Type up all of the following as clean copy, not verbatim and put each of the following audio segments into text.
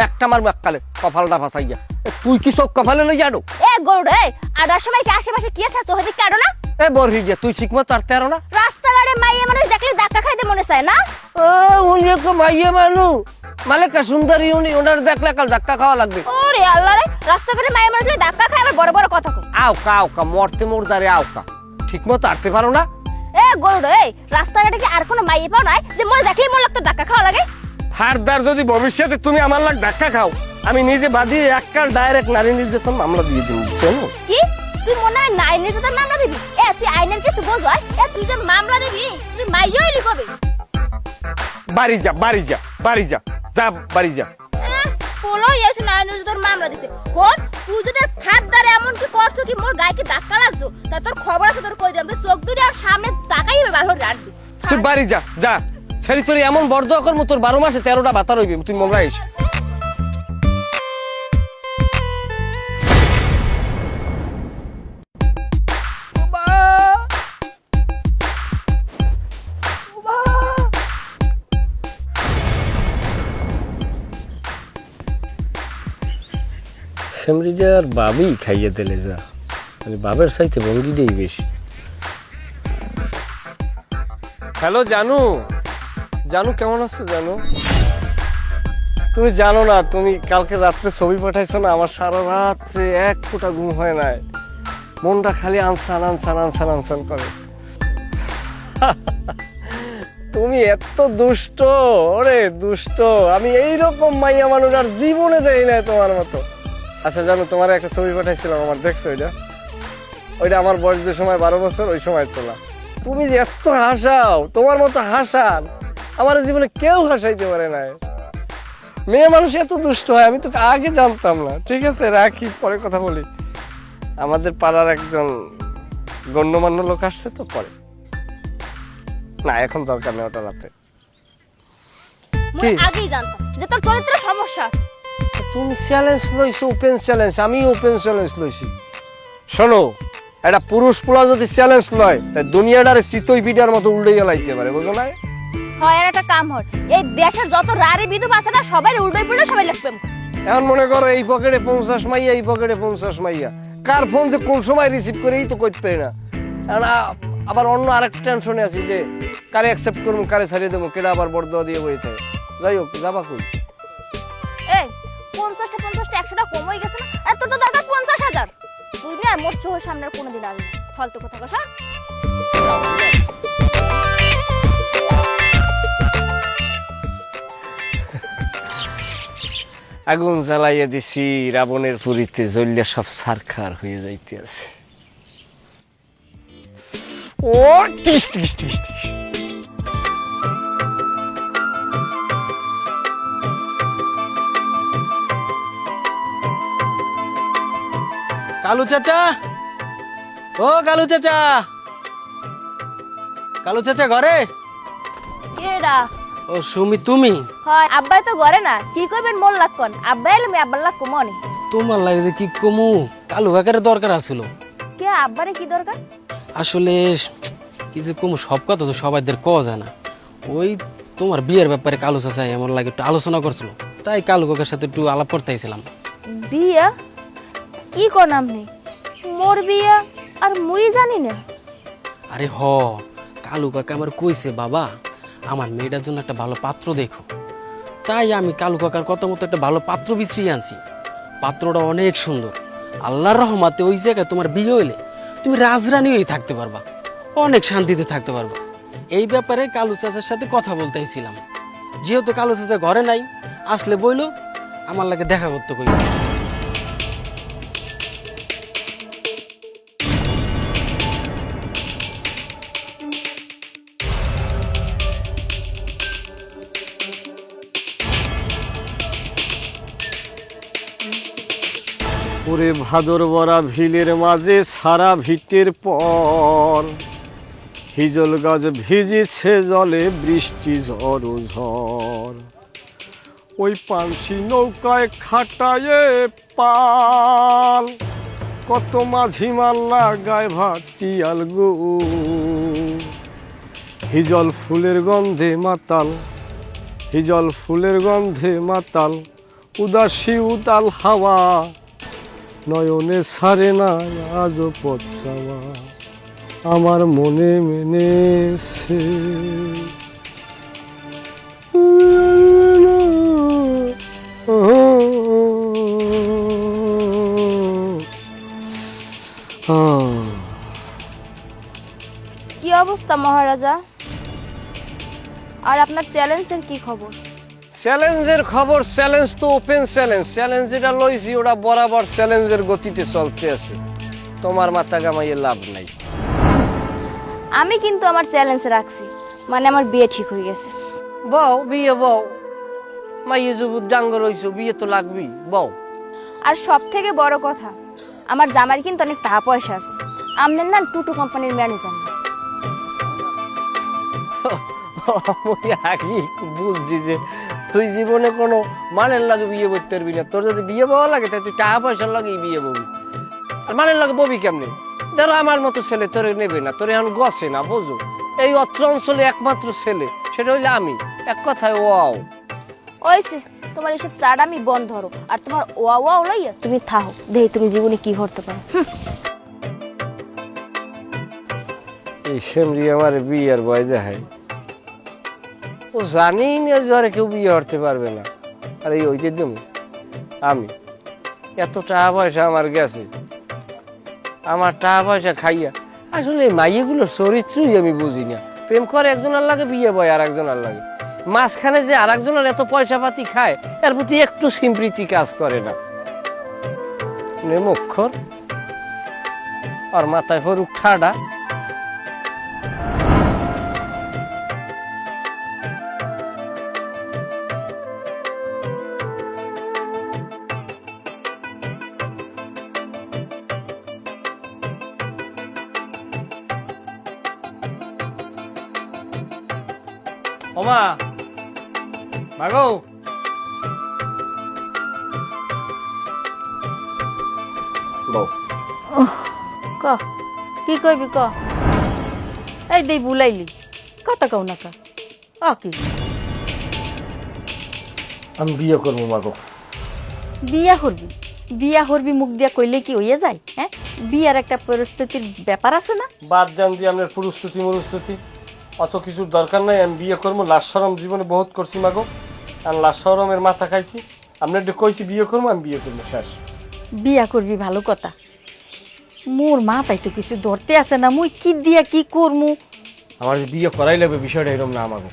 একটা মারবো এককালে কপালটা ফাঁসাইয়া। তুই কি সব কপালে লই জানো? এ গরুড় এই আডার সময় কি আশেপাশে কি আছে তোহদি কারো না? এ বরহি যে তুই ঠিক মতো আরতে আরো না। রাস্তাঘাটে মাইয়া মানুষ দেখলে ধাক্কা খাইতে মনে চায় না? উনি এক মাইয়ে মানু মালেকা সুন্দরী, উনি ওনার দেখলে কাল ধাক্কা খাওয়া লাগবে। ওরে আল্লাহ রে, রাস্তাঘাটে মাইয়া মানুষ ধাক্কা খায় আবার বড় বড় কথা কয়। আওকা মরতে মোরদারে আওকা, ঠিক মতো আরতে পারো না? এ গরুড় এই রাস্তাঘাটে কি আর কোনো মাইয়া পাও নাই যে মোর দেখলেই মোর লাগতো ধাক্কা খাওয়া লাগে? ফারদার যদি ভবিষ্যতে তুমি আমার লাগ ধাক্কা খাও, আমি নিজে বাদিয়ে এককাল ডাইরেক্ট নারী নির্যাতন মামলা দিয়ে দিব, বুঝছো? কি তুই মনে হয় নারী নির্যাতন মামলা দিবি? এ তুই আইনের কিছু বোঝায়? এ তুই যে মামলা দিবি তুই মাইয়া হইলি কবে? বাড়ি যা বাড়ি যা বাড়ি যা, যা বাড়ি যা। পোলো এসে নারী নির্যাতন মামলা দিতে কোন? তুই যদি খাদ্দারে এমন কি করছো কি মোর গায়ে কি ধাক্কা লাগছো তা তোর খবর আছে, তোর কই দিলাম চোখ দুটো আর সামনে তাকাই ভালো রাখবি। তুই বাড়ি যা যা, ছেড়ি তোর এমন বর্দ কর্ম তোর 12 মাসে 13টা বাতা রইবে, তুই মোমরা এস। সেমরিজার বাবি খাইয়ে দিলে যা, মানে বাবের চাইতে ভঙ্গিটাই বেশি। হ্যালো জানু, জানু কেমন আছো জানু? তুমি জানো না, তুমি কালকে রাত্রে ছবি পাঠাইছো না, আমার সারা রাত্রে এক ফোঁটা ঘুম হয় নাই, মনটা খালি আনসান আনসান আনসান আনসান করে। তুমি এত দুষ্ট, ওরে দুষ্ট, আমি এইরকম মাইয়া মানুষ আর জীবনে দেখি নাই তোমার মতো। আচ্ছা জানো, তোমার একটা ছবি পাঠাইছিলাম, আমার দেখছো ওইটা? ওইটা আমার বয়স যে সময় 12 বছর ওই সময় তোলা। তুমি যে এত হাসাও, তোমার মতো হাসান আমার জীবনে কেউ হাসাইতে পারে নাই। মেয়ে মানুষ এত দুষ্ট হয় আমি তো আগে জানতাম না। ঠিক আছে রাখি, পরে কথা বলি। আমাদের পাড়ার একজন গণ্যমান্য লোক আসছে তো, পরে না, এখন দরকার নেই ওটা রাতে। মই আগেই জানতাম যে তোর চরিত্রের সমস্যা আছে। তুমি চ্যালেঞ্জ লইছো, ওপেন চ্যালেঞ্জ, আমি ওপেন চ্যালেঞ্জ লইছি। শোনো, একটা পুরুষ পোলা যদি চ্যালেঞ্জ লয় তাই দুনিয়াটারে চিতই পিঠার মতো উল্টে লাইতে পারে, বুঝো না? হয় আর একটা কাম হয়, এই দেশের যত রারি বিধবা আছে না সবাই উল্টোই পুল্টো সবাই লিখবে। এখন মনে করো এই পকেটে 50 মাইয়া, এই পকেটে 50 মাইয়া, কার ফোন যে কোন সময় রিসিভ করে এই তো কইতে পারি না। আবার অন্য আরেকটা টেনশনে আছি যে কারে অ্যাকসেপ্ট করবো, কারে ছাড়িয়ে দেবো, কেডা আবার বরদোয়া দিয়ে বই থাকে। যাই হোক, যাবা কই? এই 50টা 100টা কম হয়ে গেছে না? এত তো দরকার 50,000। তুই না মোর চোখের সামনে আর কোনোদিন আসবি না, ফালতু কথা কসা। আগুন জ্বালাইয়া দিছি রাবণের পুরীতে, জ্বললে সব ছারখার হয়ে যাইতে আছে। ও টিস টিস টিস টিস। কালু চাচা, ও কালু চাচা, কালু চাচা ঘরে? কেডা? ও সুমি, তুমি? হয় আব্বাই তো ঘরে না, কি কইবেন মোর লাক্ষণ? আব্বাই এলে আমি আব্বার লাগ কমনি। তোমার লাগে যে কি কমু, কালু কাকারে দরকার আছিল। কে আব্বারে কি দরকার? আসলে কি যে কমু, সব কথা তো সবাইদের কওয়া যায় না। ওই তোমার বিয়ের ব্যাপারে কালু চাচা এমন লাগে একটু আলোচনা করছিল, তাই কালু কাকার সাথে একটু আলাপ করতে আইছিলাম। বিয়া? কি কোন আপনি? মোর বিয়া আর মুই জানি না। আরে হ, কালু কাকা আমার কইছে বাবা আমার মেয়েটার জন্য একটা ভালো পাত্র দেখো। তাই আমি কালু কাকার কথা মতো একটা ভালো পাত্র বিছড়িয়ে আনছি। পাত্রটা অনেক সুন্দর, আল্লাহর রহমতে ওই জায়গায় তোমার বিয়ে হইলে তুমি রাজরানী হয়ে থাকতে পারবা, অনেক শান্তিতে থাকতে পারবা। এই ব্যাপারে কালু চাচার সাথে কথা বলতে আইছিলাম। যেহেতু কালু চাচা ঘরে নাই, আসলে বইলো আমার লাগে দেখা করতে কইল। ওরে ভাদর বরা ভিলের মাঝে সারা ভিটের পর, হিজল গাছ ভিজেছে জলে, বৃষ্টি ঝড় ঝড়। ওই পানসি নৌকায় খাটায়ে পাল, কত মাঝি মাল্লা গায়ে ভাটিয়াল গো। হিজল ফুলের গন্ধে মাতাল, হিজল ফুলের গন্ধে মাতাল, উদাসী উতাল হাওয়া নয়নে ছাড়ে না আজও পথ যাওয়া আমার মনে মেনেছে কি অবস্থা মহারাজা? আর আপনার চ্যালেঞ্জের কি খবর? চ্যালেঞ্জের খবর? চ্যালেঞ্জ তো ওপেন চ্যালেঞ্জ। চ্যালেঞ্জ যেটা লইছি ওটা বরাবর চ্যালেঞ্জের গতিতে চলতে আছে। তোমার মাথা গামাইয়ে লাভ নাই। আমি কিন্তু আমার চ্যালেঞ্জ রাখছি, মানে আমার বিয়ে ঠিক হয়ে গেছে। বউ বিয়ে বউ, মাইয়ে যুবুর ডাঙ্গর হইছো, বিয়ে তো লাগবি, বউ। আর সব থেকে বড় কথা, আমার জামাই কিন্তু অনেক টাকা পয়সা আছে। আপনার না টুটু কোম্পানির ম্যানেজার না। আমি আগে বুঝছি যে তুই জীবনে কোনো মানের লাগে বিয়ে করতে পারবি না। তোর যদি বিয়ে পাওয়া লাগে তাই তুই টাকা পয়সার লাগেই বিয়ে ববি। আর মানের লাগে ববি কেমনে? ধরো আমার মতো ছেলে তোরে নেবে না, তোরে এখন গছে না, বোঝো। এই অত্র অঞ্চলে একমাত্র ছেলে, সেটা হইলে আমি। এক কথায় ওয়াও। ওইছে তোমার এসব চাড়ামি বন্ধ ধরো, আর তোমার ওয়া ওয়া লইয়া তুমি থাকো, দেখি তুমি জীবনে কি করতে পারো। এই সেমরি আমার বিয়ের ভয় দেখায়। ও জানি না জ্বরে কেউ বিয়ে করতে পারবে না। আর এই ওইতে দেব আমি, এত টাকা পয়সা আমার গেছে, আমার টাকা পয়সা খাইয়া আসলে এই মাইয়েগুলোর চরিত্রই আমি বুঝি না। প্রেম করে একজনের লাগে, বিয়ে বয় আর একজনের লাগে, মাঝখানে যে আর একজনের এত পয়সা পাতি খায় এর প্রতি একটু সিম্প্রীতি কাজ করে না। নেমক্ষর আর মাথায় হরুক ঠাডা। ওমা মাগো, বউ ক কি কইবি ক? এই দেই বুলাইলি কথা কও না কা? কি আমি বিয়ে করবো মাগো। বিয়া করবি? বিয়া করবি মুখ দিয়া কইলে কি হইয়া যায়? হ্যাঁ, বিয়ার একটা পরিস্থিতির ব্যাপার আছে না? বাদ দেন দিয়ে আপনার পুরুস্তুতি মরুস্তুতি, অত কিছুর দরকার নাই। আমি বিয়ে করবো। লাশ শরম জীবনে বহুত করছি মাগো, আর লাশ শরমের মাথা খাইছি। আপনার একটু কইছি বিয়ে করবো, আমি বিয়ে করবো, শেষ। বিয়া করবি ভালো কথা, মোর মাথায় তো কিছু ধরতে আছে না, মুই কি দিয়া কি করমু। আমার যে বিয়ে করাই লাগবে বিষয়টা এরকম না আমাগো।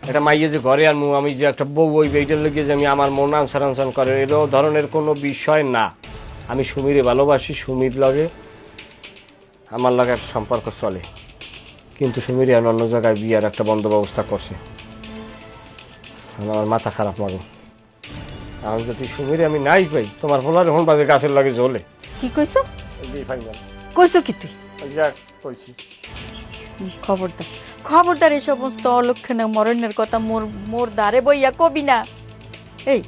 এটা মাইয়ে যে ঘরে আনবো, আমি যে একটা বউ ওই এইটার লেগে যে আমি আমার মন আনসার আনসান করে, এরকম ধরনের কোনো বিষয় না। আমি সুমিরে ভালোবাসি, সুমির লগে আমার লগে একটা সম্পর্ক চলে, কিন্তু সুমিরে অন্য জায়গায় বিয়ার একটা বন্ধ ব্যবস্থা করছে। আমার মাথা খারাপ মাগো। আমি যদি সুমিরে আমি নাই পাই, তোমার ফলার এখন বাজে গাছের লাগে জ্বলে। কি কইছো? ফাইনাল কইছো কি তুই? যাক কইছি। খবরদার খবরদার, এই সমস্ত অলক্ষণে মরণের কথা মোর মোর দ্বারে বইয়া কবি না। এই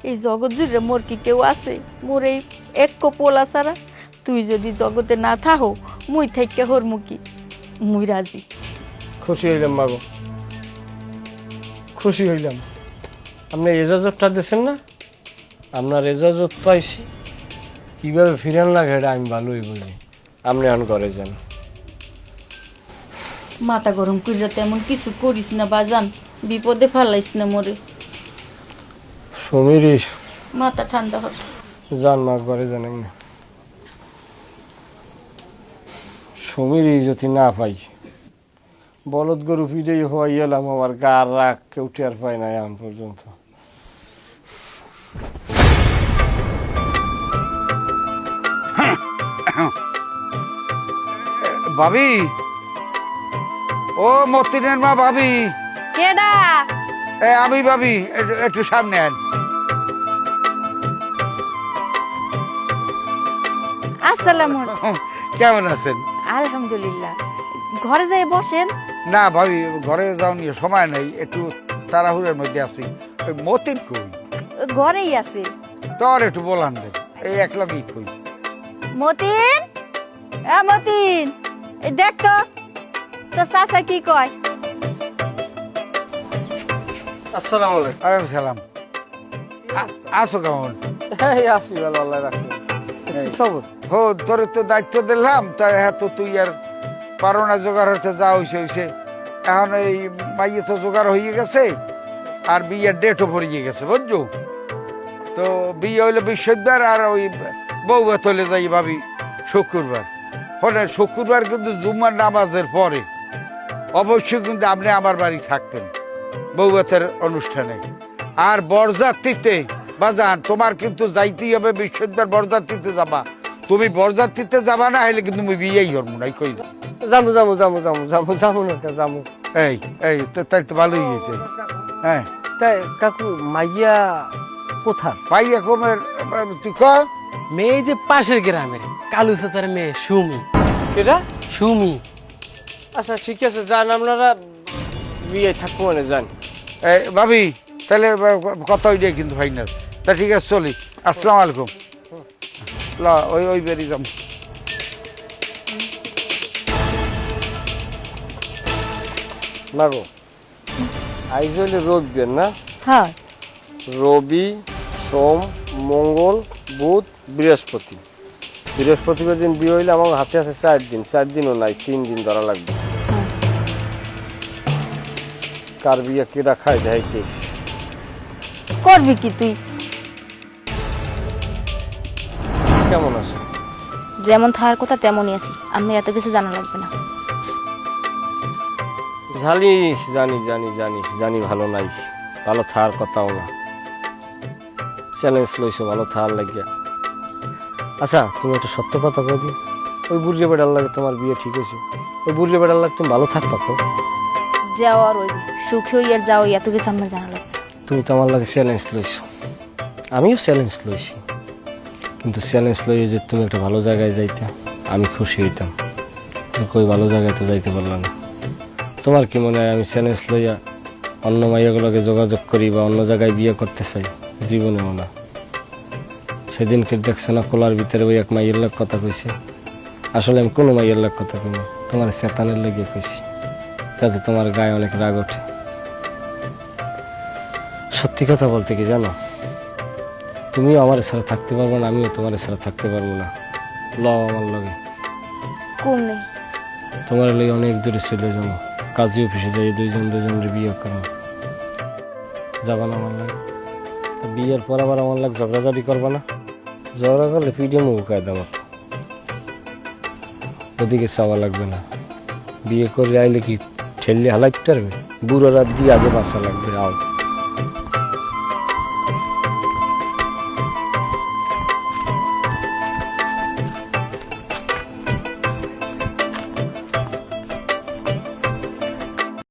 এই জগৎ জুড়ে মোর কি কেউ আছে? মোর এই এক পোলা ছাড়া। তুই যদি জগতে না থাকো, মুই থেকে হর মুখি, মুই রাজি। খুশি হইলাম মাগো, খুশি হইলাম। আপনি এজাজতটা দিয়েছেন না, আপনার এজাজত পাইছি। কিভাবে ফিরান লাগে এটা আমি ভালোই বুঝি। আপনি এখন ঘরে যান। মাথা গরম করিয়া তেমন কিছু করিস না বাজান, বিপদে ফেলাইস না মোরে। সমীরি মাথা ঠান্ডা হর। যান মা, ঘরে যান। এমনি সমীরি যদি না পাই, বলদ গরু ফিরেই হওয়াই এলাম, আমার গার রাগ কেউ টের পায় না এখন পর্যন্ত। ভাবি, ও মতিনের মা ভাবি। কেডা? আমি ভাবি, একটু সামনে আন। আসসালামু কেমন আছেন? আলহামদুলিল্লাহ। ঘরে যাই বসেন। না ভাবি, ঘরে যাওনি, সময় নেই, একটু তাড়াহুড়োর মধ্যে আছি। ওই মতিন কই? ঘরেই আছে। তোর একটু বলান দেন, এই একলা বি কই? মতিন, মতিন, এই দেখ তো তোর চাচা কি কয়। আসসালামু আলাইকুম। আরে সালাম। আসো কেমন এই আসি ভালো আল্লাহ রাখি কি খবর হো তোর তো দায়িত্ব দিলাম তাই হ্যাঁ তো তুই আর পারো না জোগাড় হতে যা হইছে এখন এই মাইয়ে তো জোগাড় হয়ে গেছে আর বিয়ের ডেটও পড়িয়ে গেছে বুঝছো তো বিয়ে হইলো বৃহস্পতিবার আর ওই বউ চলে যাই ভাবি শুক্রবার হলে শুক্রবার কিন্তু জুম্মার নামাজের পরে অবশ্যই কিন্তু আপনি আমার বাড়ি থাকবেন বউভাতের অনুষ্ঠানে আর বরযাত্রীতে বাজান তোমার কিন্তু যাইতেই হবে বৃহস্পতিবার বরযাত্রীতে যাবা তুমি বরযাত্রীতে যাবা না হলে কিন্তু তুমি বিয়েই করবো না কই না যামু যামু যামু যামু যামু যামু না যামু এই এই তো তাই তো ভালোই হয়েছে হ্যাঁ তাই কাকু মাইয়া কোথা মাইয়া কমের তুই ক মেয়ে যে পাশের গ্রামের কালু চাচার মেয়ে সুমি। কেটা সুমি আচ্ছা ঠিক আছে যান আপনারা বিয়ে থাকবো মানে যান এই ভাবি তাহলে কথা ওইটাই কিন্তু ফাইনাল তা ঠিক আছে চলি আসসালামু আলাইকুম লা ওই ওই বেরিয়ে যাম না গো আইজ হইলে রবিবার না হ্যাঁ রবি সোম মঙ্গল বুধ বৃহস্পতি বৃহস্পতিবার দিন বিয়ে হইলে আমার হাতে আছে 4 দিনও নাই 3 দিন ধরা লাগবে কার বিয়ে কেডা খাই দেখাইতেস করবি কি তুই কেমন আছো যেমন থাকার কথা তেমনই আছি আমি এত কিছু জানা লাগবে না জানিস জানি জানি জানি জানি ভালো নাই ভালো থাকার কথাও না চ্যালেঞ্জ লইছো ভালো থাকার লাগিয়া আচ্ছা তুমি একটা সত্য কথা কই দি ওই বুড়িয়ে বেড়ার লাগে তোমার বিয়ে ঠিক হয়েছে ওই বুড়িয়ে বেড়ার লাগে তুমি ভালো থাকবা তো যাও আর ওই সুখী হই আর যাও এত কিছু আমার জানা লাগবে না। তুমি তো আমার লাগে চ্যালেঞ্জ লইছো আমিও চ্যালেঞ্জ লইছি কিন্তু চ্যালেঞ্জ লইয়ে যে তুমি একটা ভালো জায়গায় যাইতে আমি খুশি হইতাম কই ভালো জায়গায় তো যাইতে পারলাম না তোমার কি মনে হয় আমি চ্যালেঞ্জ লইয়া অন্য মাইয়াগুলোকে যোগাযোগ করি বা অন্য জায়গায় বিয়ে করতে চাই জীবনেও না সেদিনকে দেখছে না কোলার ভিতরে ওই এক মাইয়ের লোক কথা কইছে আসলে আমি কোনো মাইয়ের লোক কথা কইনি তোমার চেতানের লেগে কইছি যাতে তোমার গায়ে অনেক রাগ ওঠে সত্যি কথা বলতে কি জানো তুমিও আমার ছাড়া থাকতে পারবো না আমিও তোমার ছাড়া থাকতে পারবো না লও আমার লগে কম নেই তোমার লগে অনেক দূরে চলে যাবো কাজী অফিসে যাই দুজনের বিয়ে করবো যাবা না আমার লাগে বিয়ের পর আবার আমার লাগে ঝগড়াঝাড়ি করবা না ঝগড়া করলে পিডিএম উকায় দাম ওদিকে চাওয়া লাগবে না বিয়ে করে আইলে কি ঠেললে হালাইতে পারবে বুড়ো রাত দিয়ে আগে বাঁচা লাগবে আও